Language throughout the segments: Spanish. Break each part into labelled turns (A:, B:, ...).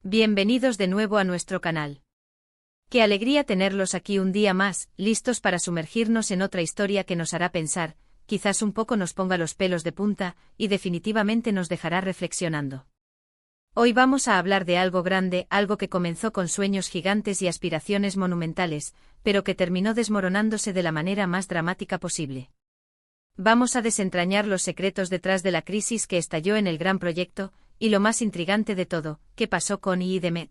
A: Bienvenidos de nuevo a nuestro canal. Qué alegría tenerlos aquí un día más, listos para sumergirnos en otra historia que nos hará pensar, quizás un poco nos ponga los pelos de punta, y definitivamente nos dejará reflexionando. Hoy vamos a hablar de algo grande, algo que comenzó con sueños gigantes y aspiraciones monumentales, pero que terminó desmoronándose de la manera más dramática posible. Vamos a desentrañar los secretos detrás de la crisis que estalló en el gran proyecto, y lo más intrigante de todo, ¿qué pasó con I y Demet?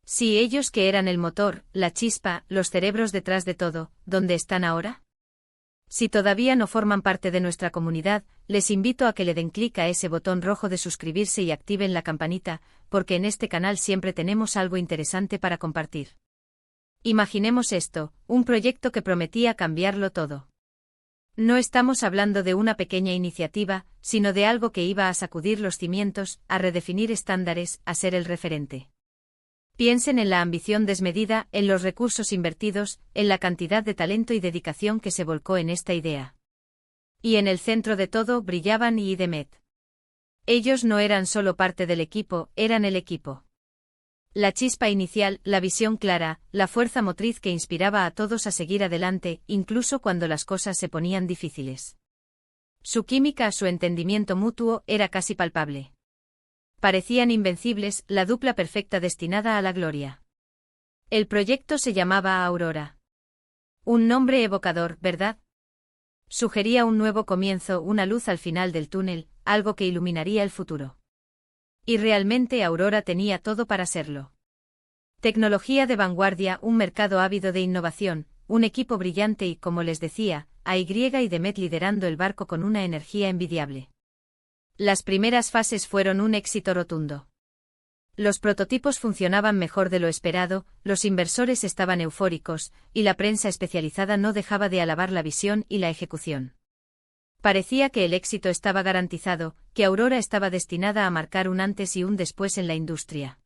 A: Sí, ellos que eran el motor, la chispa, los cerebros detrás de todo, ¿dónde están ahora? Si todavía no forman parte de nuestra comunidad, les invito a que le den clic a ese botón rojo de suscribirse y activen la campanita, porque en este canal siempre tenemos algo interesante para compartir. Imaginemos esto, un proyecto que prometía cambiarlo todo. No estamos hablando de una pequeña iniciativa, sino de algo que iba a sacudir los cimientos, a redefinir estándares, a ser el referente. Piensen en la ambición desmedida, en los recursos invertidos, en la cantidad de talento y dedicación que se volcó en esta idea. Y en el centro de todo brillaban I y Demet. Ellos no eran solo parte del equipo, eran el equipo. La chispa inicial, la visión clara, la fuerza motriz que inspiraba a todos a seguir adelante, incluso cuando las cosas se ponían difíciles. Su química, su entendimiento mutuo, era casi palpable. Parecían invencibles, la dupla perfecta destinada a la gloria. El proyecto se llamaba Aurora. Un nombre evocador, ¿verdad? Sugería un nuevo comienzo, una luz al final del túnel, algo que iluminaría el futuro. Y realmente Aurora tenía todo para serlo. Tecnología de vanguardia, un mercado ávido de innovación, un equipo brillante y, como les decía, AY y Demet liderando el barco con una energía envidiable. Las primeras fases fueron un éxito rotundo. Los prototipos funcionaban mejor de lo esperado, los inversores estaban eufóricos, y la prensa especializada no dejaba de alabar la visión y la ejecución. Parecía que el éxito estaba garantizado, que Aurora estaba destinada a marcar un antes y un después en la industria.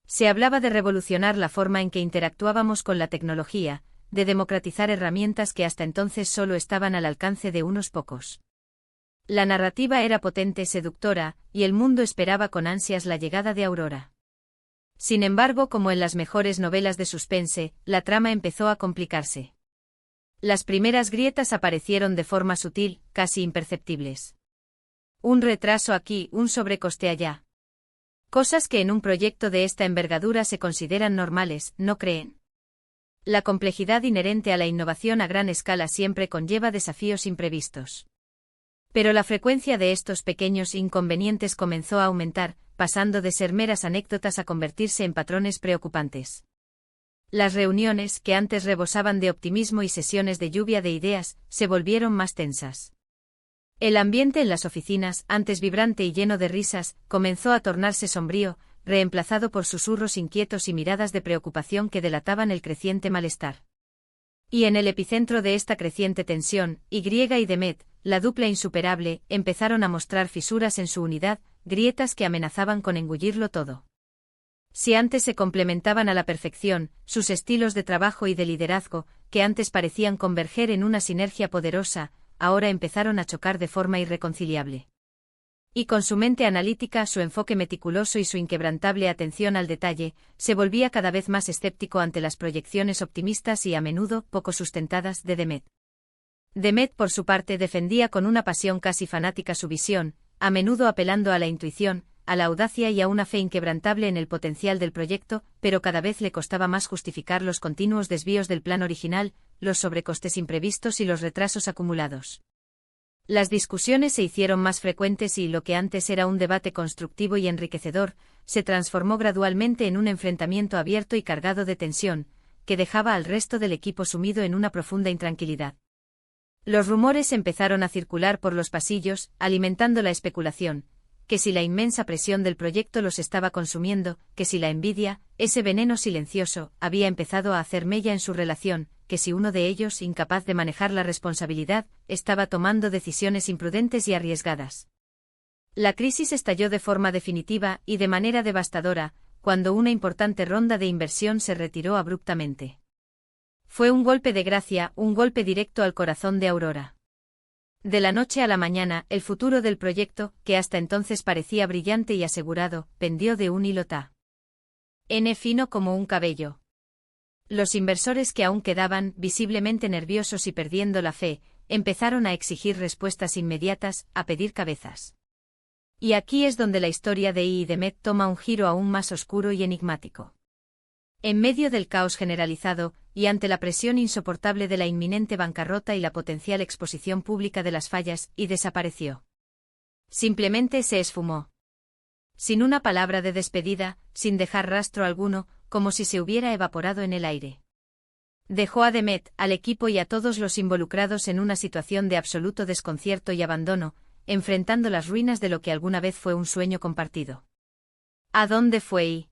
A: Se hablaba de revolucionar la forma en que interactuábamos con la tecnología, de democratizar herramientas que hasta entonces solo estaban al alcance de unos pocos. La narrativa era potente, seductora, y el mundo esperaba con ansias la llegada de Aurora. Sin embargo, como en las mejores novelas de suspense, la trama empezó a complicarse. Las primeras grietas aparecieron de forma sutil, casi imperceptibles. Un retraso aquí, un sobrecoste allá. Cosas que en un proyecto de esta envergadura se consideran normales, ¿no creen? La complejidad inherente a la innovación a gran escala siempre conlleva desafíos imprevistos. Pero la frecuencia de estos pequeños inconvenientes comenzó a aumentar, pasando de ser meras anécdotas a convertirse en patrones preocupantes. Las reuniones, que antes rebosaban de optimismo y sesiones de lluvia de ideas, se volvieron más tensas. El ambiente en las oficinas, antes vibrante y lleno de risas, comenzó a tornarse sombrío, reemplazado por susurros inquietos y miradas de preocupación que delataban el creciente malestar. Y en el epicentro de esta creciente tensión, Y y Demet, la dupla insuperable, empezaron a mostrar fisuras en su unidad, grietas que amenazaban con engullirlo todo. Si antes se complementaban a la perfección, sus estilos de trabajo y de liderazgo, que antes parecían converger en una sinergia poderosa, ahora empezaron a chocar de forma irreconciliable. Y con su mente analítica, su enfoque meticuloso y su inquebrantable atención al detalle, se volvía cada vez más escéptico ante las proyecciones optimistas y a menudo poco sustentadas de Demet. Demet, por su parte, defendía con una pasión casi fanática su visión, a menudo apelando a la intuición, a la audacia y a una fe inquebrantable en el potencial del proyecto, pero cada vez le costaba más justificar los continuos desvíos del plan original, los sobrecostes imprevistos y los retrasos acumulados. Las discusiones se hicieron más frecuentes y lo que antes era un debate constructivo y enriquecedor, se transformó gradualmente en un enfrentamiento abierto y cargado de tensión, que dejaba al resto del equipo sumido en una profunda intranquilidad. Los rumores empezaron a circular por los pasillos, alimentando la especulación, que si la inmensa presión del proyecto los estaba consumiendo, que si la envidia, ese veneno silencioso, había empezado a hacer mella en su relación, que si uno de ellos, incapaz de manejar la responsabilidad, estaba tomando decisiones imprudentes y arriesgadas. La crisis estalló de forma definitiva y de manera devastadora, cuando una importante ronda de inversión se retiró abruptamente. Fue un golpe de gracia, un golpe directo al corazón de Aurora. De la noche a la mañana, el futuro del proyecto, que hasta entonces parecía brillante y asegurado, pendió de un hilo. N fino como un cabello. Los inversores que aún quedaban, visiblemente nerviosos y perdiendo la fe, empezaron a exigir respuestas inmediatas, a pedir cabezas. Y aquí es donde la historia de I y de Met toma un giro aún más oscuro y enigmático. En medio del caos generalizado, y ante la presión insoportable de la inminente bancarrota y la potencial exposición pública de las fallas, I desapareció. Simplemente se esfumó. Sin una palabra de despedida, sin dejar rastro alguno, como si se hubiera evaporado en el aire. Dejó a Demet, al equipo y a todos los involucrados en una situación de absoluto desconcierto y abandono, enfrentando las ruinas de lo que alguna vez fue un sueño compartido. ¿A dónde fue I?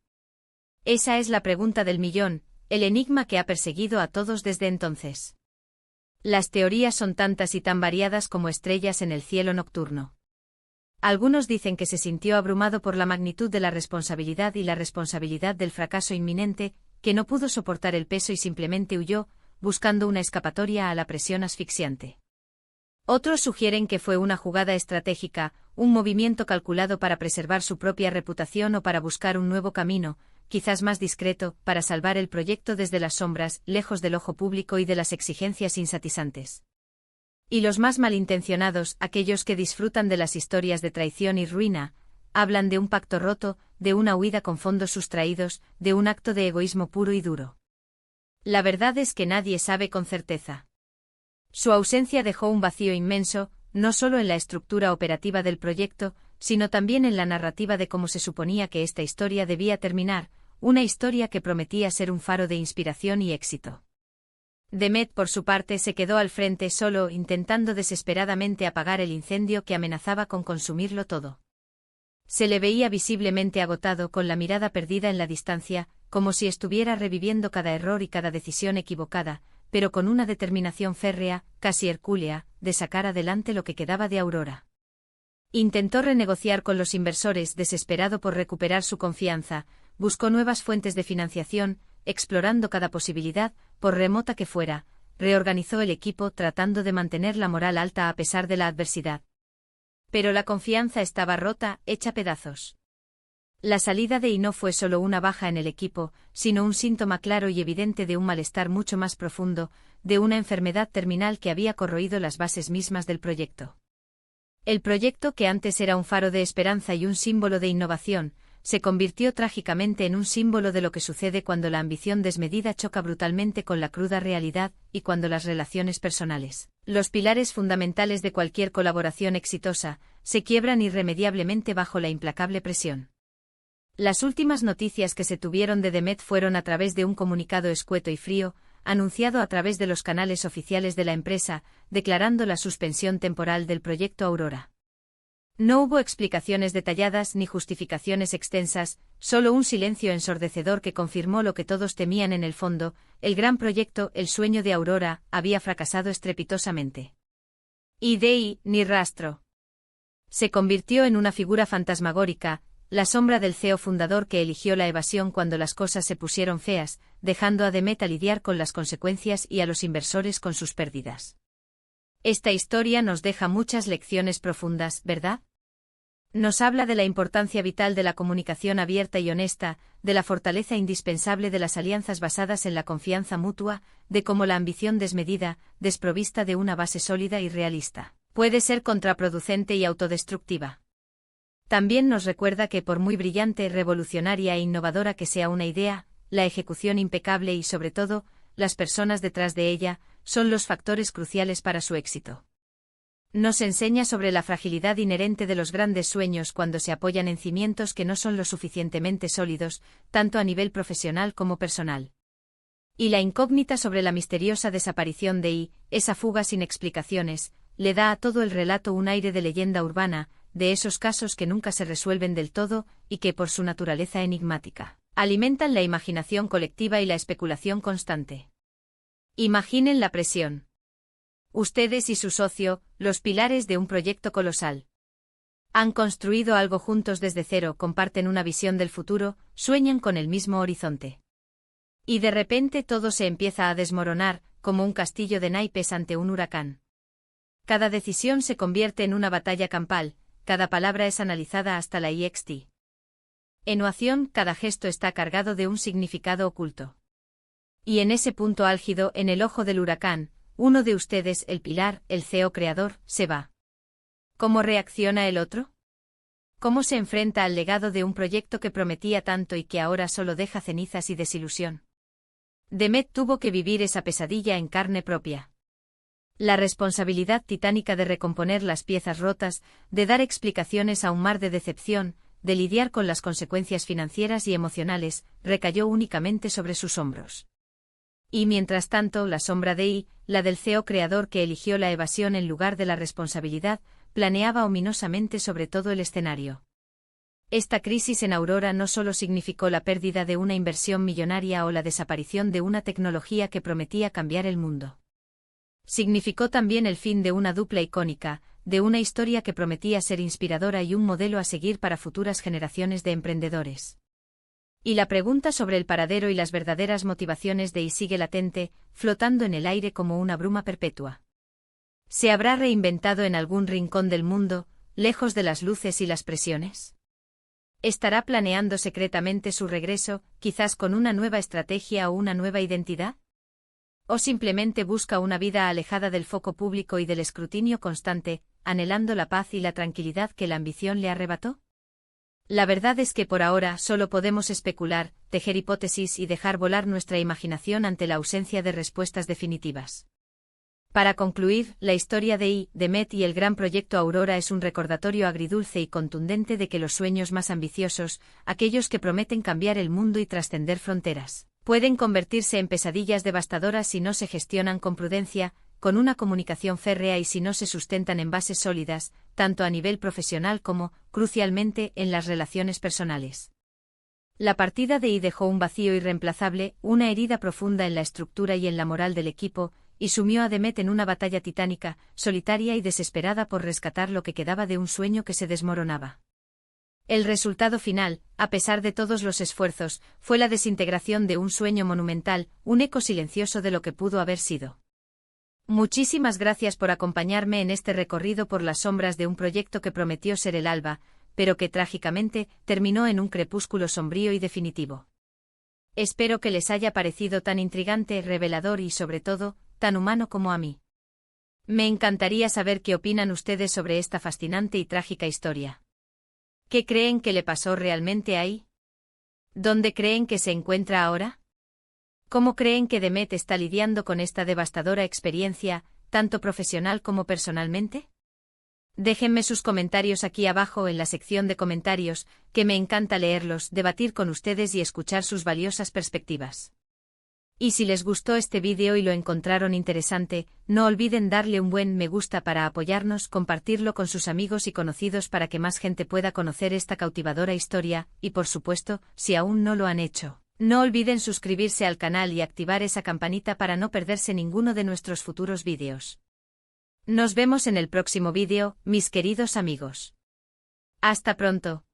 A: Esa es la pregunta del millón, el enigma que ha perseguido a todos desde entonces. Las teorías son tantas y tan variadas como estrellas en el cielo nocturno. Algunos dicen que se sintió abrumado por la magnitud de la responsabilidad y la responsabilidad del fracaso inminente, que no pudo soportar el peso y simplemente huyó, buscando una escapatoria a la presión asfixiante. Otros sugieren que fue una jugada estratégica, un movimiento calculado para preservar su propia reputación o para buscar un nuevo camino, quizás más discreto, para salvar el proyecto desde las sombras, lejos del ojo público y de las exigencias insatisfantes. Y los más malintencionados, aquellos que disfrutan de las historias de traición y ruina, hablan de un pacto roto, de una huida con fondos sustraídos, de un acto de egoísmo puro y duro. La verdad es que nadie sabe con certeza. Su ausencia dejó un vacío inmenso, no solo en la estructura operativa del proyecto, sino también en la narrativa de cómo se suponía que esta historia debía terminar, una historia que prometía ser un faro de inspiración y éxito. Demet, por su parte, se quedó al frente solo, intentando desesperadamente apagar el incendio que amenazaba con consumirlo todo. Se le veía visiblemente agotado, con la mirada perdida en la distancia, como si estuviera reviviendo cada error y cada decisión equivocada, pero con una determinación férrea, casi hercúlea, de sacar adelante lo que quedaba de Aurora. Intentó renegociar con los inversores, desesperado por recuperar su confianza, buscó nuevas fuentes de financiación, explorando cada posibilidad, por remota que fuera, reorganizó el equipo tratando de mantener la moral alta a pesar de la adversidad. Pero la confianza estaba rota, hecha pedazos. La salida de I no fue solo una baja en el equipo, sino un síntoma claro y evidente de un malestar mucho más profundo, de una enfermedad terminal que había corroído las bases mismas del proyecto. El proyecto, que antes era un faro de esperanza y un símbolo de innovación, se convirtió trágicamente en un símbolo de lo que sucede cuando la ambición desmedida choca brutalmente con la cruda realidad, y cuando las relaciones personales, los pilares fundamentales de cualquier colaboración exitosa, se quiebran irremediablemente bajo la implacable presión. Las últimas noticias que se tuvieron de Demet fueron a través de un comunicado escueto y frío, anunciado a través de los canales oficiales de la empresa, declarando la suspensión temporal del proyecto Aurora. No hubo explicaciones detalladas ni justificaciones extensas, solo un silencio ensordecedor que confirmó lo que todos temían en el fondo: el gran proyecto, el sueño de Aurora, había fracasado estrepitosamente. Y de I, ni rastro. Se convirtió en una figura fantasmagórica, la sombra del CEO fundador que eligió la evasión cuando las cosas se pusieron feas, dejando a Demet a lidiar con las consecuencias y a los inversores con sus pérdidas. Esta historia nos deja muchas lecciones profundas, ¿verdad? Nos habla de la importancia vital de la comunicación abierta y honesta, de la fortaleza indispensable de las alianzas basadas en la confianza mutua, de cómo la ambición desmedida, desprovista de una base sólida y realista, puede ser contraproducente y autodestructiva. También nos recuerda que por muy brillante, revolucionaria e innovadora que sea una idea, la ejecución impecable y, sobre todo, las personas detrás de ella, son los factores cruciales para su éxito. Nos enseña sobre la fragilidad inherente de los grandes sueños cuando se apoyan en cimientos que no son lo suficientemente sólidos, tanto a nivel profesional como personal. Y la incógnita sobre la misteriosa desaparición de I, esa fuga sin explicaciones, le da a todo el relato un aire de leyenda urbana, de esos casos que nunca se resuelven del todo, y que por su naturaleza enigmática, alimentan la imaginación colectiva y la especulación constante. Imaginen la presión. Ustedes y su socio, los pilares de un proyecto colosal. Han construido algo juntos desde cero, comparten una visión del futuro, sueñan con el mismo horizonte. Y de repente todo se empieza a desmoronar, como un castillo de naipes ante un huracán. Cada decisión se convierte en una batalla campal, cada palabra es analizada hasta la IXT. En Oación, cada gesto está cargado de un significado oculto. Y en ese punto álgido, en el ojo del huracán, uno de ustedes, el pilar, el CEO creador, se va. ¿Cómo reacciona el otro? ¿Cómo se enfrenta al legado de un proyecto que prometía tanto y que ahora solo deja cenizas y desilusión? Demet tuvo que vivir esa pesadilla en carne propia. La responsabilidad titánica de recomponer las piezas rotas, de dar explicaciones a un mar de decepción, de lidiar con las consecuencias financieras y emocionales, recayó únicamente sobre sus hombros. Y mientras tanto, la sombra de I, la del CEO creador que eligió la evasión en lugar de la responsabilidad, planeaba ominosamente sobre todo el escenario. Esta crisis en Aurora no solo significó la pérdida de una inversión millonaria o la desaparición de una tecnología que prometía cambiar el mundo. Significó también el fin de una dupla icónica, de una historia que prometía ser inspiradora y un modelo a seguir para futuras generaciones de emprendedores. Y la pregunta sobre el paradero y las verdaderas motivaciones de I sigue latente, flotando en el aire como una bruma perpetua. ¿Se habrá reinventado en algún rincón del mundo, lejos de las luces y las presiones? ¿Estará planeando secretamente su regreso, quizás con una nueva estrategia o una nueva identidad? ¿O simplemente busca una vida alejada del foco público y del escrutinio constante, anhelando la paz y la tranquilidad que la ambición le arrebató? La verdad es que por ahora solo podemos especular, tejer hipótesis y dejar volar nuestra imaginación ante la ausencia de respuestas definitivas. Para concluir, la historia de I, Demet y el gran proyecto Aurora es un recordatorio agridulce y contundente de que los sueños más ambiciosos, aquellos que prometen cambiar el mundo y trascender fronteras, pueden convertirse en pesadillas devastadoras si no se gestionan con prudencia, con una comunicación férrea y si no se sustentan en bases sólidas, tanto a nivel profesional como, crucialmente, en las relaciones personales. La partida de I dejó un vacío irreemplazable, una herida profunda en la estructura y en la moral del equipo, y sumió a Demet en una batalla titánica, solitaria y desesperada por rescatar lo que quedaba de un sueño que se desmoronaba. El resultado final, a pesar de todos los esfuerzos, fue la desintegración de un sueño monumental, un eco silencioso de lo que pudo haber sido. Muchísimas gracias por acompañarme en este recorrido por las sombras de un proyecto que prometió ser el alba, pero que trágicamente terminó en un crepúsculo sombrío y definitivo. Espero que les haya parecido tan intrigante, revelador y, sobre todo, tan humano como a mí. Me encantaría saber qué opinan ustedes sobre esta fascinante y trágica historia. ¿Qué creen que le pasó realmente a I? ¿Dónde creen que se encuentra ahora? ¿Cómo creen que Demet está lidiando con esta devastadora experiencia, tanto profesional como personalmente? Déjenme sus comentarios aquí abajo en la sección de comentarios, que me encanta leerlos, debatir con ustedes y escuchar sus valiosas perspectivas. Y si les gustó este vídeo y lo encontraron interesante, no olviden darle un buen me gusta para apoyarnos, compartirlo con sus amigos y conocidos para que más gente pueda conocer esta cautivadora historia, y por supuesto, si aún no lo han hecho, no olviden suscribirse al canal y activar esa campanita para no perderse ninguno de nuestros futuros vídeos. Nos vemos en el próximo vídeo, mis queridos amigos. Hasta pronto.